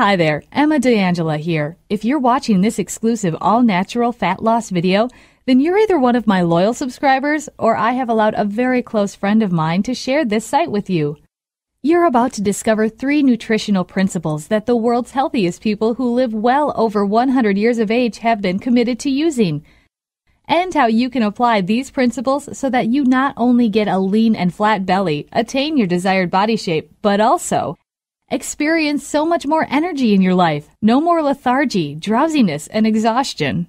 Hi there, Emma DeAngela here. If you're watching this exclusive all-natural fat loss video, then you're either one of my loyal subscribers or I have allowed a very close friend of mine to share this site with you. You're about to discover 3 nutritional principles that the world's healthiest people who live well over 100 years of age have been committed to using, and how you can apply these principles so that you not only get a lean and flat belly, attain your desired body shape, but also experience so much more energy in your life, no more lethargy, drowsiness, and exhaustion.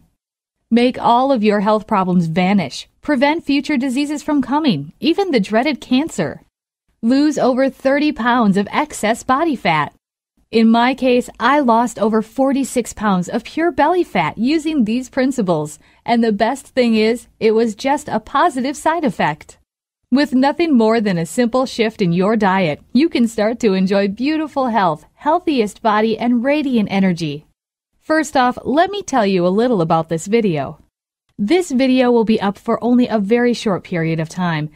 Make all of your health problems vanish, prevent future diseases from coming, even the dreaded cancer. Lose over 30 pounds of excess body fat. In my case, I lost over 46 pounds of pure belly fat using these principles, and the best thing is, it was just a positive side effect. With nothing more than a simple shift in your diet, you can start to enjoy beautiful health, healthiest body, and radiant energy. First off, let me tell you a little about this video. This video will be up for only a very short period of time,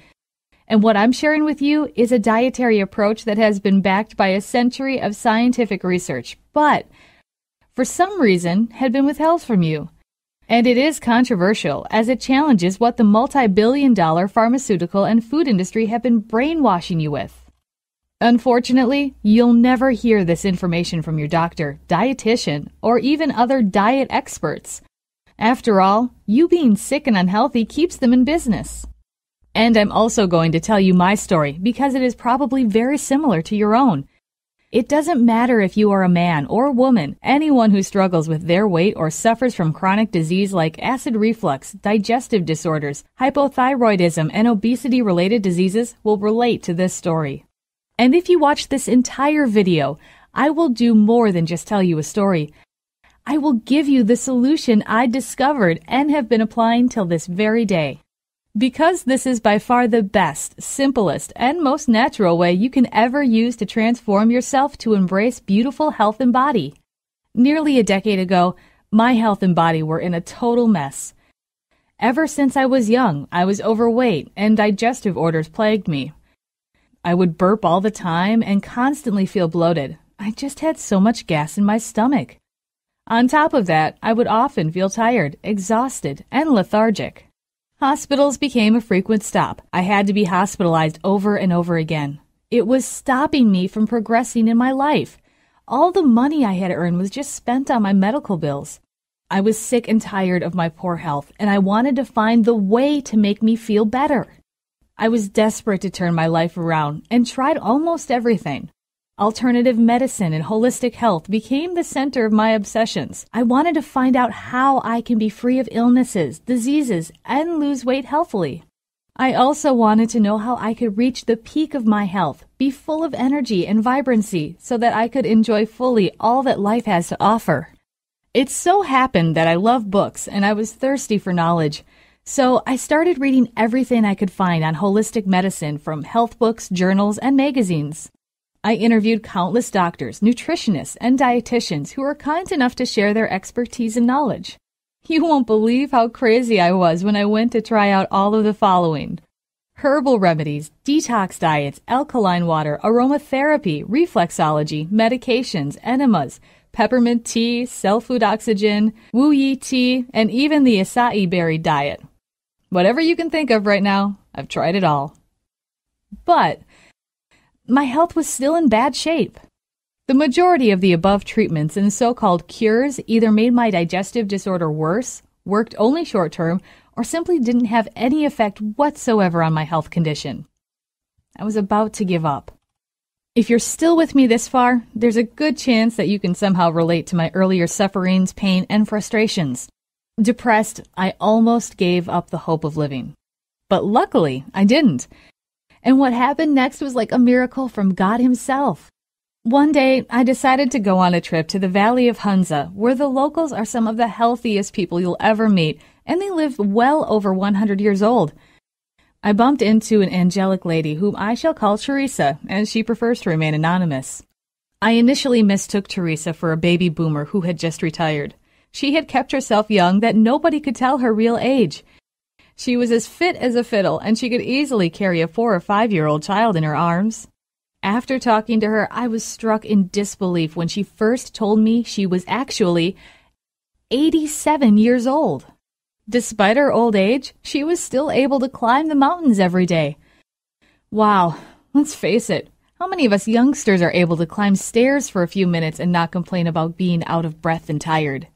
and what I'm sharing with you is a dietary approach that has been backed by a century of scientific research, but for some reason had been withheld from you. And it is controversial, as it challenges what the multi-billion-dollar pharmaceutical and food industry have been brainwashing you with. Unfortunately, you'll never hear this information from your doctor, dietitian, or even other diet experts. After all, you being sick and unhealthy keeps them in business. And I'm also going to tell you my story, because it is probably very similar to your own. It doesn't matter if you are a man or a woman, anyone who struggles with their weight or suffers from chronic disease like acid reflux, digestive disorders, hypothyroidism, and obesity-related diseases will relate to this story. And if you watch this entire video, I will do more than just tell you a story. I will give you the solution I discovered and have been applying till this very day. Because this is by far the best, simplest, and most natural way you can ever use to transform yourself to embrace beautiful health and body. Nearly a decade ago, my health and body were in a total mess. Ever since I was young, I was overweight and digestive orders plagued me. I would burp all the time and constantly feel bloated. I just had so much gas in my stomach. On top of that, I would often feel tired, exhausted, and lethargic. Hospitals became a frequent stop. I had to be hospitalized over and over again. It was stopping me from progressing in my life. All the money I had earned was just spent on my medical bills. I was sick and tired of my poor health, and I wanted to find the way to make me feel better. I was desperate to turn my life around and tried almost everything. Alternative medicine and holistic health became the center of my obsessions. I wanted to find out how I can be free of illnesses, diseases, and lose weight healthily. I also wanted to know how I could reach the peak of my health, be full of energy and vibrancy, so that I could enjoy fully all that life has to offer. It so happened that I love books and I was thirsty for knowledge. So I started reading everything I could find on holistic medicine from health books, journals, and magazines. I interviewed countless doctors, nutritionists, and dietitians who were kind enough to share their expertise and knowledge. You won't believe how crazy I was when I went to try out all of the following: herbal remedies, detox diets, alkaline water, aromatherapy, reflexology, medications, enemas, peppermint tea, cell food oxygen, Wu Yi tea, and even the acai berry diet. Whatever you can think of right now, I've tried it all. But my health was still in bad shape. The majority of the above treatments and so-called cures either made my digestive disorder worse, worked only short-term, or simply didn't have any effect whatsoever on my health condition. I was about to give up. If you're still with me this far, there's a good chance that you can somehow relate to my earlier sufferings, pain, and frustrations. Depressed, I almost gave up the hope of living. But luckily, I didn't. And what happened next was like a miracle from God Himself. One day, I decided to go on a trip to the Valley of Hunza, where the locals are some of the healthiest people you'll ever meet, and they live well over 100 years old. I bumped into an angelic lady whom I shall call Teresa, as she prefers to remain anonymous. I initially mistook Teresa for a baby boomer who had just retired. She had kept herself young that nobody could tell her real age. She was as fit as a fiddle, and she could easily carry a 4 or 5-year-old child in her arms. After talking to her, I was struck in disbelief when she first told me she was actually 87 years old. Despite her old age, she was still able to climb the mountains every day. Wow, let's face it, how many of us youngsters are able to climb stairs for a few minutes and not complain about being out of breath and tired?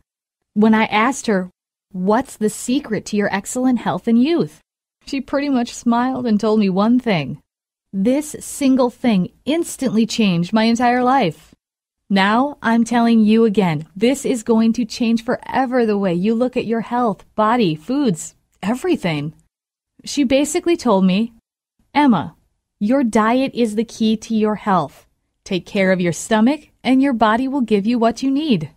When I asked her, "What's the secret to your excellent health and youth?" she pretty much smiled and told me one thing. This single thing instantly changed my entire life. Now, I'm telling you again, this is going to change forever the way you look at your health, body, foods, everything. She basically told me, "Emma, your diet is the key to your health. Take care of your stomach, and your body will give you what you need."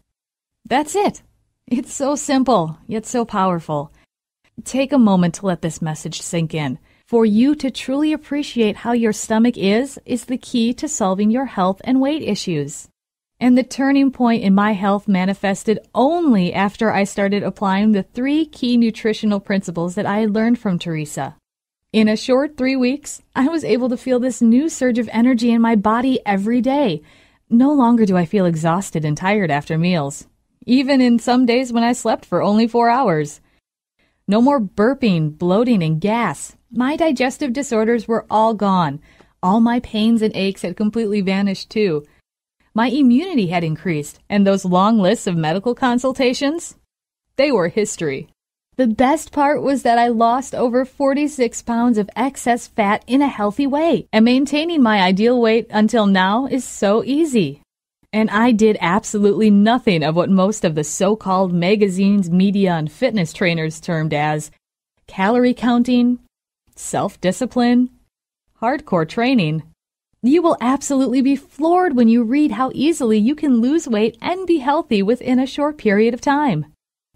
That's it. It's so simple, yet so powerful. Take a moment to let this message sink in. For you to truly appreciate how your stomach is the key to solving your health and weight issues. And the turning point in my health manifested only after I started applying the 3 key nutritional principles that I had learned from Teresa. In a short 3 weeks, I was able to feel this new surge of energy in my body every day. No longer do I feel exhausted and tired after meals, even in some days when I slept for only 4 hours. No more burping, bloating, and gas. My digestive disorders were all gone. All my pains and aches had completely vanished too. My immunity had increased, and those long lists of medical consultations, they were history. The best part was that I lost over 46 pounds of excess fat in a healthy way, and maintaining my ideal weight until now is so easy. And I did absolutely nothing of what most of the so-called magazines, media, and fitness trainers termed as calorie counting, self-discipline, hardcore training. You will absolutely be floored when you read how easily you can lose weight and be healthy within a short period of time.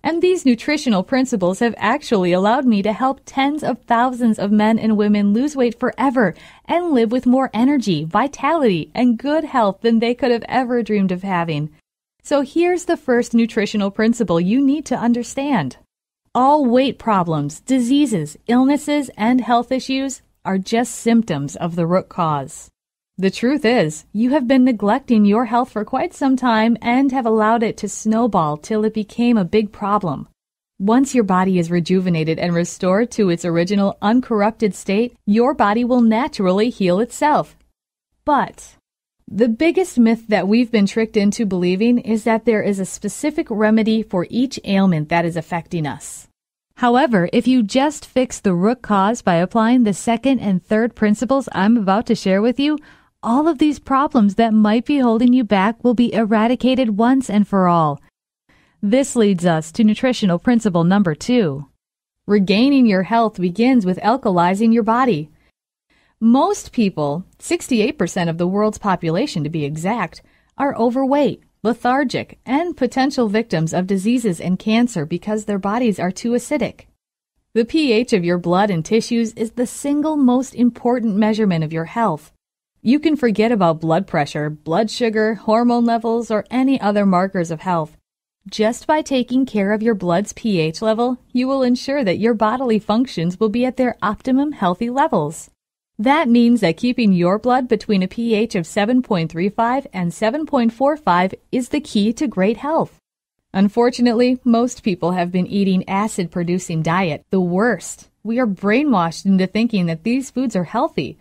And these nutritional principles have actually allowed me to help tens of thousands of men and women lose weight forever and live with more energy, vitality, and good health than they could have ever dreamed of having. So here's the first nutritional principle you need to understand. All weight problems, diseases, illnesses, and health issues are just symptoms of the root cause. The truth is, you have been neglecting your health for quite some time and have allowed it to snowball till it became a big problem. Once your body is rejuvenated and restored to its original uncorrupted state, your body will naturally heal itself. But the biggest myth that we've been tricked into believing is that there is a specific remedy for each ailment that is affecting us. However, if you just fix the root cause by applying the second and third principles I'm about to share with you, all of these problems that might be holding you back will be eradicated once and for all. This leads us to nutritional principle number 2. Regaining your health begins with alkalizing your body. Most people, 68% of the world's population to be exact, are overweight, lethargic, and potential victims of diseases and cancer because their bodies are too acidic. The pH of your blood and tissues is the single most important measurement of your health. You can forget about blood pressure, blood sugar, hormone levels, or any other markers of health. Just by taking care of your blood's pH level, you will ensure that your bodily functions will be at their optimum healthy levels. That means that keeping your blood between a pH of 7.35 and 7.45 is the key to great health. Unfortunately, most people have been eating acid-producing diet, the worst. We are brainwashed into thinking that these foods are healthy.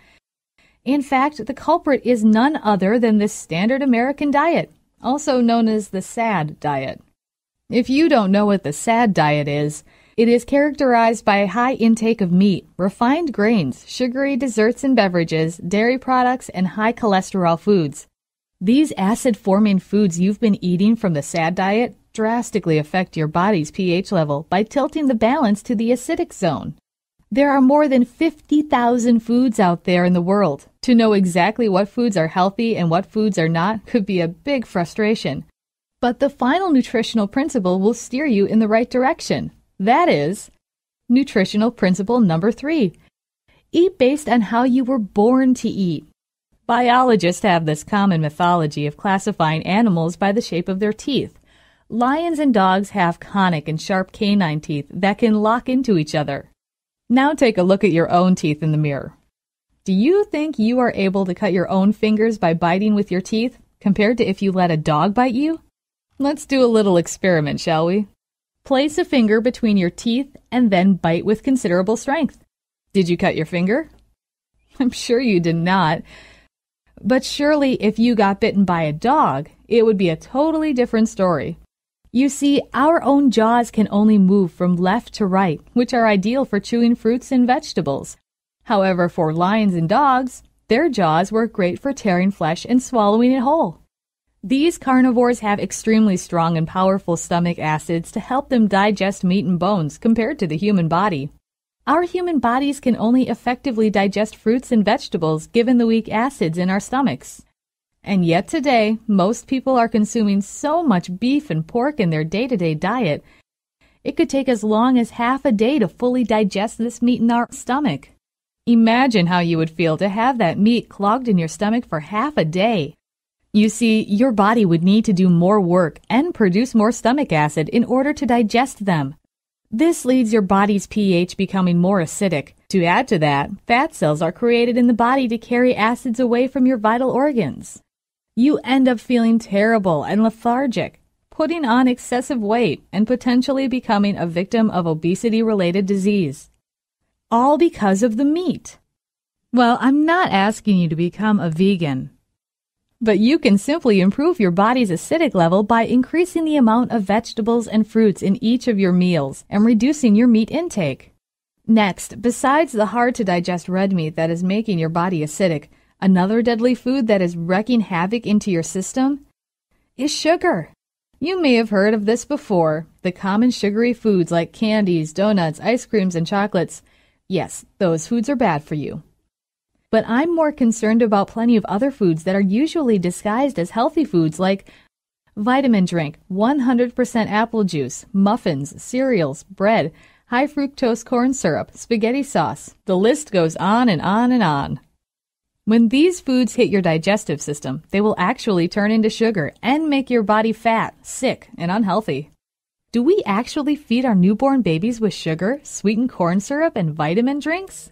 In fact, the culprit is none other than the standard American diet, also known as the SAD diet. If you don't know what the SAD diet is, it is characterized by a high intake of meat, refined grains, sugary desserts and beverages, dairy products, and high cholesterol foods. These acid-forming foods you've been eating from the SAD diet drastically affect your body's pH level by tilting the balance to the acidic zone. There are more than 50,000 foods out there in the world. To know exactly what foods are healthy and what foods are not could be a big frustration. But the final nutritional principle will steer you in the right direction. That is, nutritional principle number 3. Eat based on how you were born to eat. Biologists have this common mythology of classifying animals by the shape of their teeth. Lions and dogs have conic and sharp canine teeth that can lock into each other. Now take a look at your own teeth in the mirror. Do you think you are able to cut your own fingers by biting with your teeth compared to if you let a dog bite you? Let's do a little experiment, shall we? Place a finger between your teeth and then bite with considerable strength. Did you cut your finger? I'm sure you did not. But surely if you got bitten by a dog, it would be a totally different story. You see, our own jaws can only move from left to right, which are ideal for chewing fruits and vegetables. However, for lions and dogs, their jaws work great for tearing flesh and swallowing it whole. These carnivores have extremely strong and powerful stomach acids to help them digest meat and bones compared to the human body. Our human bodies can only effectively digest fruits and vegetables given the weak acids in our stomachs. And yet today, most people are consuming so much beef and pork in their day-to-day diet, it could take as long as half a day to fully digest this meat in our stomach. Imagine how you would feel to have that meat clogged in your stomach for half a day. You see, your body would need to do more work and produce more stomach acid in order to digest them. This leads your body's pH becoming more acidic. To add to that, fat cells are created in the body to carry acids away from your vital organs. You end up feeling terrible and lethargic, putting on excessive weight, and potentially becoming a victim of obesity-related disease. All because of the meat. Well, I'm not asking you to become a vegan, but you can simply improve your body's acidic level by increasing the amount of vegetables and fruits in each of your meals and reducing your meat intake. Next, besides the hard-to-digest red meat that is making your body acidic, another deadly food that is wreaking havoc into your system is sugar. You may have heard of this before, the common sugary foods like candies, donuts, ice creams, and chocolates. Yes, those foods are bad for you. But I'm more concerned about plenty of other foods that are usually disguised as healthy foods like vitamin drink, 100% apple juice, muffins, cereals, bread, high fructose corn syrup, spaghetti sauce. The list goes on and on and on. When these foods hit your digestive system, they will actually turn into sugar and make your body fat, sick, and unhealthy. Do we actually feed our newborn babies with sugar, sweetened corn syrup, and vitamin drinks?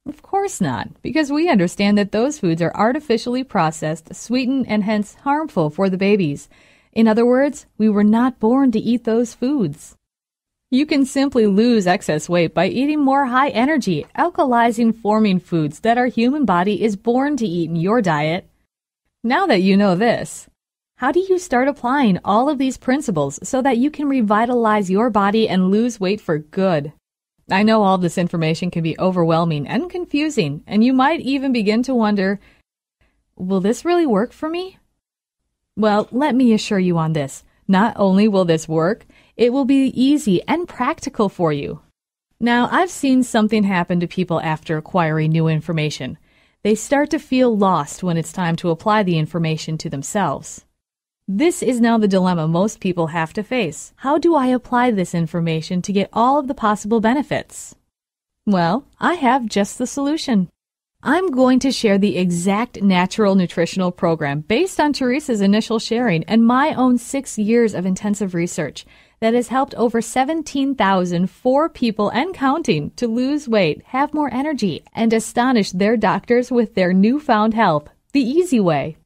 Of course not, because we understand that those foods are artificially processed, sweetened, and hence harmful for the babies. In other words, we were not born to eat those foods. You can simply lose excess weight by eating more high-energy, alkalizing-forming foods that our human body is born to eat in your diet. Now that you know this, how do you start applying all of these principles so that you can revitalize your body and lose weight for good? I know all this information can be overwhelming and confusing, and you might even begin to wonder, will this really work for me? Well, let me assure you on this. Not only will this work, it will be easy and practical for you. Now, I've seen something happen to people after acquiring new information. They start to feel lost when it's time to apply the information to themselves. This is now the dilemma most people have to face. How do I apply this information to get all of the possible benefits? Well, I have just the solution. I'm going to share the exact natural nutritional program based on Teresa's initial sharing and my own 6 years of intensive research that has helped over 17,004 people and counting to lose weight, have more energy, and astonish their doctors with their newfound help, the easy way.